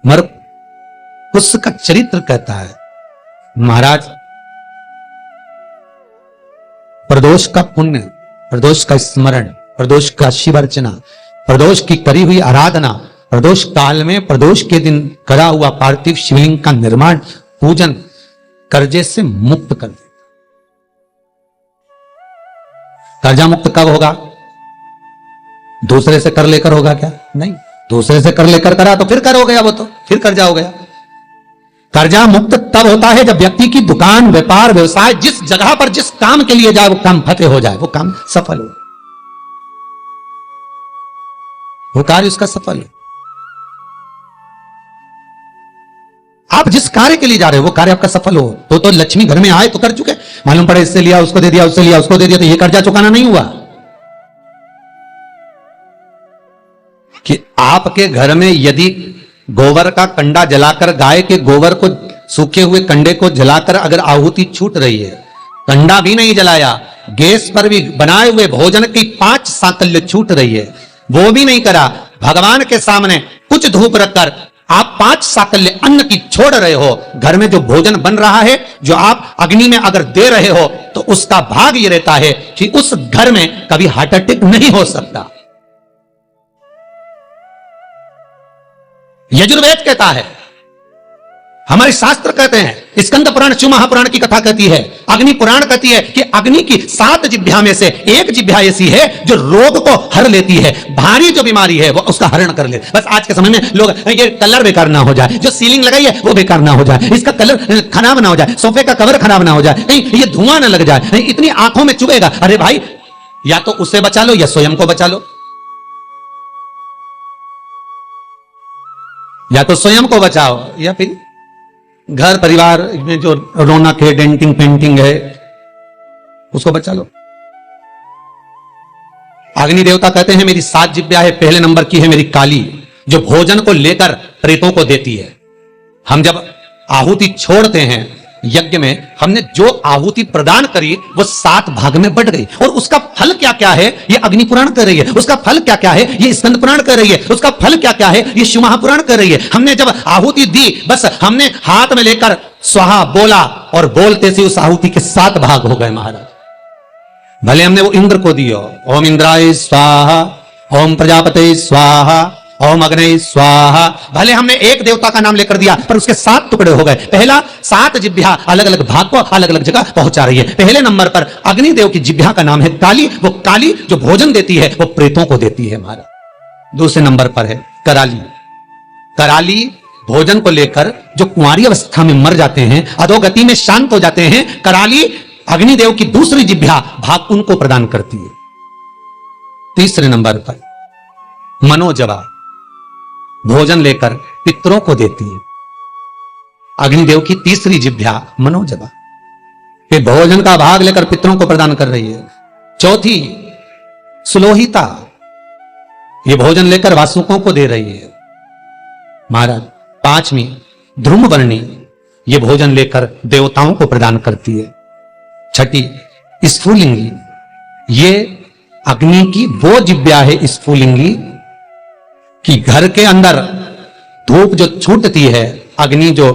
मगर उसका चरित्र कहता है महाराज, प्रदोष का पुण्य, प्रदोष का स्मरण, प्रदोष का शिव अर्चना, प्रदोष की करी हुई आराधना, प्रदोष काल में प्रदोष के दिन करा हुआ पार्थिव शिवलिंग का निर्माण पूजन कर्जे से मुक्त कर देता। कर्जा मुक्त कब होगा? दूसरे से कर लेकर होगा क्या? नहीं, दूसरे से कर लेकर करा तो फिर कर हो गया, वो तो फिर कर्जा हो गया। कर्जा मुक्त तब होता है जब व्यक्ति की दुकान, व्यापार, व्यवसाय जिस जगह पर जिस काम के लिए जाए वो काम फतेह हो जाए, वो काम सफल हो, वो कार्य उसका सफल हो। आप जिस कार्य के लिए जा रहे हो वो कार्य आपका सफल हो तो लक्ष्मी घर में आए तो कर चुके, मालूम पड़े इससे लिया उसको दे दिया, उससे लिया उसको दे दिया, तो ये कर्जा चुकाना नहीं हुआ। कि आपके घर में यदि गोबर का कंडा जलाकर, गाय के गोबर को, सूखे हुए कंडे को जलाकर अगर आहुति छूट रही है, कंडा भी नहीं जलाया, गैस पर भी बनाए हुए भोजन की 5 साकल्य छूट रही है, वो भी नहीं करा, भगवान के सामने कुछ धूप रखकर आप 5 साकल्य अन्न की छोड़ रहे हो, घर में जो भोजन बन रहा है, जो आप अग्नि में अगर दे रहे हो, तो उसका भाग ये रहता है कि उस घर में कभी हार्ट अटैक नहीं हो सकता। यजुर्वेद कहता है, हमारे शास्त्र कहते हैं, स्कंद पुराण, शिव महापुराण की कथा कहती है, अग्नि पुराण कहती है कि अग्नि की 7 जिह्वा में से एक जिह्वा ऐसी है जो रोग को हर लेती है, भारी जो बीमारी है वो उसका हरण कर ले। बस आज के समय में लोग, ये कलर बेकार ना हो जाए, जो सीलिंग लगाई है वो बेकार ना हो जाए, इसका कलर खराब ना हो जाए, सोफे का कवर खराब ना हो जाए, ये धुआं ना लग जाए, इतनी आंखों में चुभेगा। अरे भाई, या तो उसे बचा लो या स्वयं को बचा लो, या तो स्वयं को बचाओ या फिर घर परिवार में जो रौनक है, डेंटिंग पेंटिंग है, उसको बचा लो। अग्नि देवता कहते हैं मेरी 7 जिह्वा है, पहले नंबर की है मेरी काली, जो भोजन को लेकर प्रेतों को देती है। हम जब आहुति छोड़ते हैं यज्ञ में, हमने जो आहुति प्रदान करी वो 7 भाग में बढ़ गई, और उसका फल क्या क्या है ये अग्नि पुराण कह रही है, उसका फल क्या क्या है ये स्कंद पुराण कह रही है, उसका फल क्या क्या है ये शिव महापुराण कह रही है। हमने जब आहुति दी, बस हमने हाथ में लेकर स्वाहा बोला और बोलते से उस आहुति के 7 भाग हो गए महाराज। भले हमने वो इंद्र को दियो, ओम इंद्राय स्वाहा, ओम प्रजापते स्वाहा, ओम अग्नि स्वाहा, भले हमने एक देवता का नाम लेकर दिया पर उसके 7 टुकड़े हो गए। पहला 7 जिह्वा अलग अलग भाग को अलग अलग जगह पहुंचा रही है। पहले नंबर पर अग्निदेव की जिह्वा का नाम है काली, वो काली जो भोजन देती है वो प्रेतों को देती है महाराज। दूसरे नंबर पर है कराली, कराली भोजन को लेकर जो कुंवारी अवस्था में मर जाते हैं, अधोगति में शांत हो जाते हैं, कराली अग्निदेव की दूसरी जिह्वा भाग उनको प्रदान करती है। तीसरे नंबर पर मनोजवा भोजन लेकर पितरों को देती है, अग्निदेव की तीसरी जिह्वा मनोजवा, ये भोजन का भाग लेकर पितरों को प्रदान कर रही है। चौथी सुलोहिता, ये भोजन लेकर वासुकों को दे रही है महाराज। 5वीं ध्रुमवर्णी, ये भोजन लेकर देवताओं को प्रदान करती है। 6ठी स्फुलिंगी, ये अग्नि की वो जिह्वा है स्फुलिंगी कि घर के अंदर धूप जो छूटती है, अग्नि जो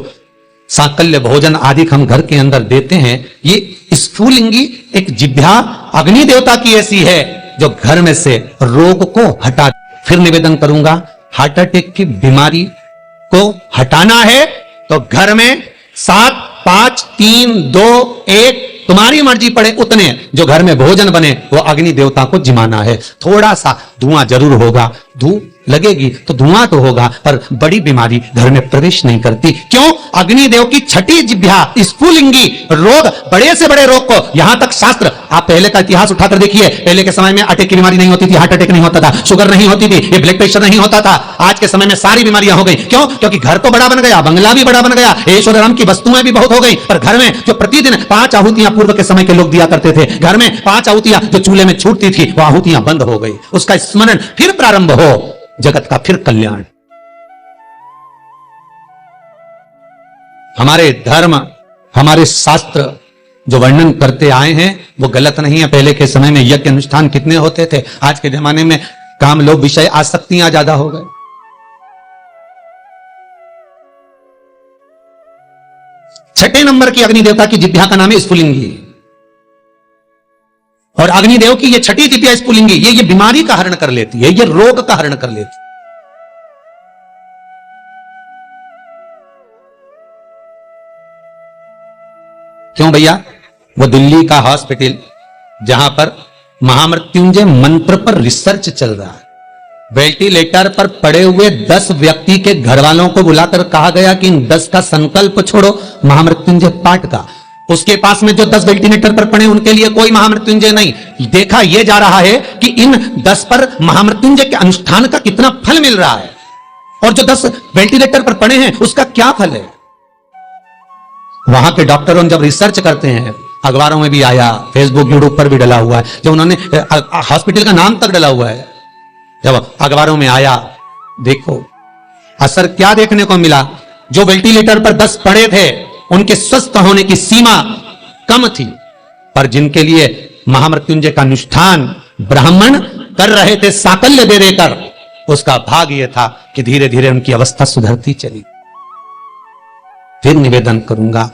साकल्य भोजन आदि हम घर के अंदर देते हैं, ये स्फुलिंगी एक जिह्वा अग्नि देवता की ऐसी है जो घर में से रोग को हटा। फिर निवेदन करूंगा, हार्ट अटैक की बीमारी को हटाना है तो घर में 7, 5, 3, 2, 1 तुम्हारी मर्जी पड़े उतने जो घर में भोजन बने वो अग्नि देवता को जिमाना है। थोड़ा सा धुआं जरूर होगा, धूप लगेगी तो धुआं तो होगा, पर बड़ी बीमारी घर में प्रवेश नहीं करती। क्यों? अग्निदेव की 6ठी जिह्वा स्फुलिंगी रोग, बड़े से बड़े रोग को, यहां तक शास्त्र, आप पहले का इतिहास उठाकर देखिए, पहले के समय में अटैक की बीमारी नहीं होती थी, हार्ट अटैक नहीं होता था, शुगर नहीं होती थी, ये ब्लड प्रेशर नहीं होता था। आज के समय में सारी बीमारियां हो गई। क्यों? क्योंकि घर तो बड़ा बन गया, बंगला भी बड़ा बन गया, ऐश्वर्य राम की वस्तुएं भी बहुत हो गई, पर घर में जो प्रतिदिन 5 आहुतियां पूर्व के समय के लोग दिया करते थे, घर में 5 आहुतियां जो चूल्हे में छूटती थी वो आहुतियां बंद हो गई। उसका स्मरण फिर प्रारंभ हो, जगत का फिर कल्याण। हमारे धर्म, हमारे शास्त्र जो वर्णन करते आए हैं वो गलत नहीं है। पहले के समय में यज्ञ अनुष्ठान कितने होते थे, आज के जमाने में काम लोग विषय आसक्तियां ज्यादा हो गए। छठे नंबर की अग्नि देवता की जिह्वा का नाम है स्फुलिंगी। और अग्निदेव की ये छठी जिह्वा स्फुलिंगी, ये बीमारी का हरण कर लेती है, ये रोग का हरण कर लेती है। क्यों भैया? वो दिल्ली का हॉस्पिटल जहां पर महामृत्युंजय मंत्र पर रिसर्च चल रहा है, वेंटिलेटर पर पड़े हुए 10 व्यक्ति के घर वालों को बुलाकर कहा गया कि इन 10 का संकल्प छोड़ो महामृत्युंजय पाठ का। उसके पास में जो 10 वेंटिलेटर पर पड़े उनके लिए कोई महामृत्युंजय नहीं। देखा यह जा रहा है कि इन 10 पर महामृत्युंजय के अनुष्ठान का कितना फल मिल रहा है, और जो 10 वेंटिलेटर पर पड़े हैं उसका क्या फल है। वहां के डॉक्टरों जब रिसर्च करते हैं, अखबारों में भी आया, फेसबुक यूट्यूब पर भी डला हुआ है, जब उन्होंने हॉस्पिटल का नाम तक डला हुआ है, जब अखबारों में आया, देखो असर क्या देखने को मिला। जो वेंटिलेटर पर 10 पड़े थे उनके स्वस्थ होने की सीमा कम थी, पर जिनके लिए महामृत्युंजय का अनुष्ठान ब्राह्मण कर रहे थे साकल्य दे देकर, उसका भाग यह था कि धीरे धीरे उनकी अवस्था सुधरती चली। फिर निवेदन करूंगा,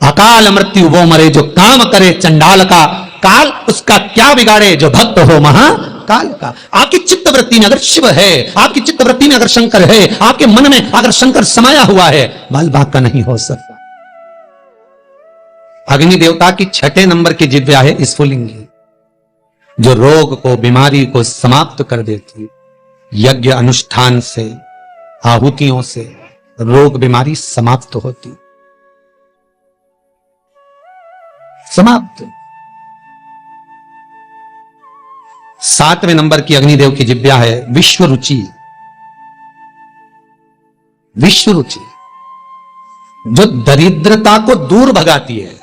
अकाल मृत्यु वो मरे जो काम करे चंडाल का, काल उसका क्या बिगाड़े जो भक्त हो महाकाल का। आपकी चित्त वृत्ति में अगर शिव है, आपकी चित्त वृत्ति में अगर शंकर है, आपके मन में अगर शंकर समाया हुआ है, बाल बाग का नहीं हो सकता। अग्नि देवता की छठे नंबर की जिह्वा है स्फुलिंगी, जो रोग को, बीमारी को समाप्त कर देती। यज्ञ अनुष्ठान से, आहुतियों से रोग बीमारी समाप्त होती, समाप्त। 7वें नंबर की अग्निदेव की जिह्वा है विश्व रुचि। विश्व रुचि जो दरिद्रता को दूर भगाती है,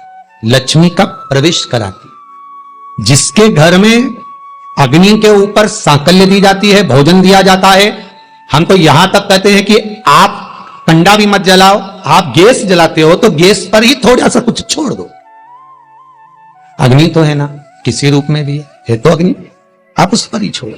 लक्ष्मी का प्रवेश कराती है। जिसके घर में अग्नि के ऊपर सांकल्य दी जाती है, भोजन दिया जाता है, हम तो यहां तक कहते हैं कि आप कंडा भी मत जलाओ, आप गैस जलाते हो तो गैस पर ही थोड़ा सा कुछ छोड़ दो। अग्नि तो है ना, किसी रूप में भी है तो अग्नि, आप उस पर ही छोड़ो।